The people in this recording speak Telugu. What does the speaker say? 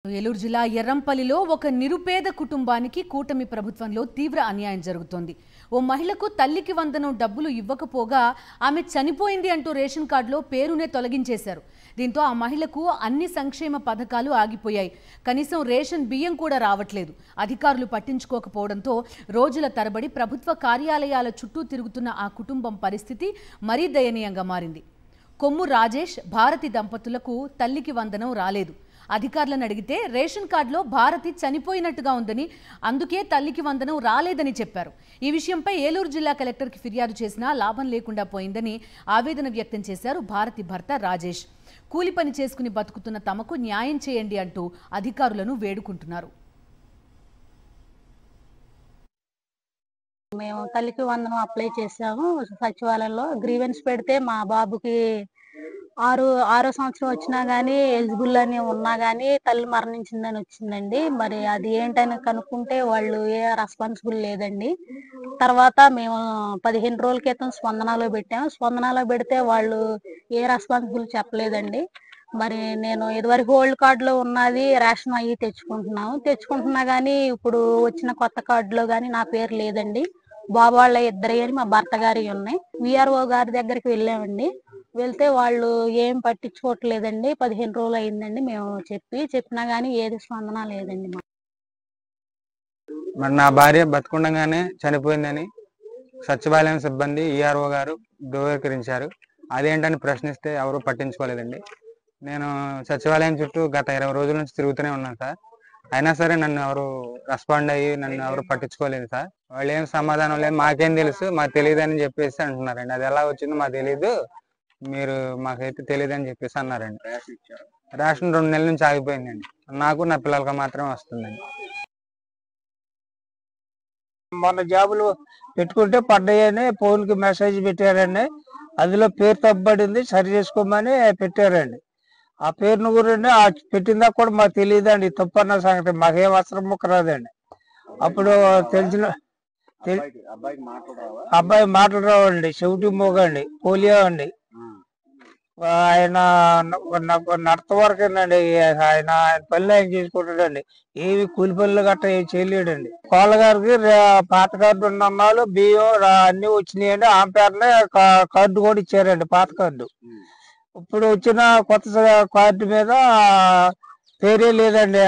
ఏలూరు జిల్లా ఎర్రంపల్లిలో ఒక నిరుపేద కుటుంబానికి కూటమి ప్రభుత్వంలో తీవ్ర అన్యాయం జరుగుతోంది. ఓ మహిళకు తల్లికి వందనం డబ్బులు ఇవ్వకపోగా ఆమె చనిపోయింది అంటూ రేషన్ కార్డులో పేరునే తొలగించేశారు. దీంతో ఆ మహిళకు అన్ని సంక్షేమ పథకాలు ఆగిపోయాయి. కనీసం రేషన్ బియ్యం కూడా రావట్లేదు. అధికారులు పట్టించుకోకపోవడంతో రోజుల తరబడి ప్రభుత్వ కార్యాలయాల చుట్టూ తిరుగుతున్న ఆ కుటుంబం పరిస్థితి మరీ దయనీయంగా మారింది. కొమ్ము రాజేష్, భారతి దంపతులకు తల్లికి వందనం రాలేదు. అధికారులను అడిగితే రేషన్ కార్డులో భారతి చనిపోయినట్టుగా ఉందని, అందుకే తల్లికి వందనం రాలేదని చెప్పారు. ఈ విషయంపై ఏలూరు జిల్లా కలెక్టర్కి ఫిర్యాదు చేసినా లాభం లేకుండా పోయిందని ఆవేదన వ్యక్తం చేశారు భారతి భర్త రాజేష్. కూలి పని చేసుకుని బతుకుతున్న తమకు న్యాయం చేయండి అంటూ అధికారులను వేడుకుంటున్నారు. మేము తల్లికి వందనం అప్లై చేసాము. సచివాలయంలో గ్రీవెన్స్ పెడితే మా బాబుకి ఆరో సంవత్సరం వచ్చినా గానీ ఎలిజిబుల్ అని ఉన్నా గానీ తల్లి మరణించిందని వచ్చిందండి. మరి అది ఏంటని కనుక్కుంటే వాళ్ళు ఏ రెస్పాన్సిబుల్ లేదండి. తర్వాత మేము 15 రోజుల క్రితం స్పందనలో పెట్టాము. స్పందనలో పెడితే వాళ్ళు ఏ రెస్పాన్సిబుల్ చెప్పలేదండి. మరి నేను ఇదివరకు ఓల్డ్ కార్డులో ఉన్నది రేషన్ అయ్యి తెచ్చుకుంటున్నా గానీ ఇప్పుడు వచ్చిన కొత్త కార్డులో గానీ నా పేరు లేదండి. బాబు వాళ్ళ ఇద్దరు అని మా భర్త గారి ఉన్నాయి. విఆర్ఓ గారి దగ్గరికి వెళ్ళామండి. వెళ్తే వాళ్ళు ఏం పట్టించుకోవట్లేదండి. 15 రోజులు అయిందండి మేము చెప్పినా గానీ ఏది స్పందన లేదండి. మరి నా భార్య బతుకుండగానే చనిపోయిందని సచివాలయం సిబ్బంది ఈఆర్ఓ గారు ధృవీకరించారు. అదేంటని ప్రశ్నిస్తే ఎవరు పట్టించుకోలేదండి. నేను సచివాలయం చుట్టూ గత 20 రోజుల నుంచి తిరుగుతూనే ఉన్నాను సార్. అయినా సరే నన్ను ఎవరు రెస్పాండ్ అయ్యి నన్ను ఎవరు పట్టించుకోలేదు సార్. వాళ్ళు ఏం సమాధానం లేదు, మాకేం తెలుసు, మాకు తెలియదు అని చెప్పేసి అంటున్నారండి. అది ఎలా వచ్చిందో మాకు తెలియదు, మీరు మాకైతే తెలియదు అని చెప్పేసి అన్నారండి. రేషన్ 2 నెలల నుంచి ఆగిపోయిందండి. నాకు నా పిల్లలకి మాత్రమే వస్తుందండి. మొన్న జాబులు పెట్టుకుంటే పడ్డాయని ఫోన్కి మెసేజ్ పెట్టారండి. అందులో పేరు తప్పబడింది, సరి చేసుకోమని పెట్టారండి. ఆ పేరును గురించి పెట్టిందా కూడా మాకు తెలియదండి. తప్పన్న సంగతి మాకేం అవసరం ముక్క రాదండి. అప్పుడు తెలిసిన అబ్బాయి మాటలు రావండి, చెవిటి మోగండి, పోలియో అండి. ఆయన నడత వరకేనండి. ఆయన పనులు ఆయన చేసుకుంటాడండి. ఏవి కూలి పనులు గట్రా ఏం చేయలేడండి. కోళ్ళ గారికి పాత కార్డు ఉన్నన్నాళ్ళు బియ్యం అన్ని వచ్చినాయండి. ఆ పేరునే కార్డు కూడా ఇచ్చారండి, పాత కార్డు. ఇప్పుడు వచ్చిన కొత్త కార్డు మీద పేరే లేదండి.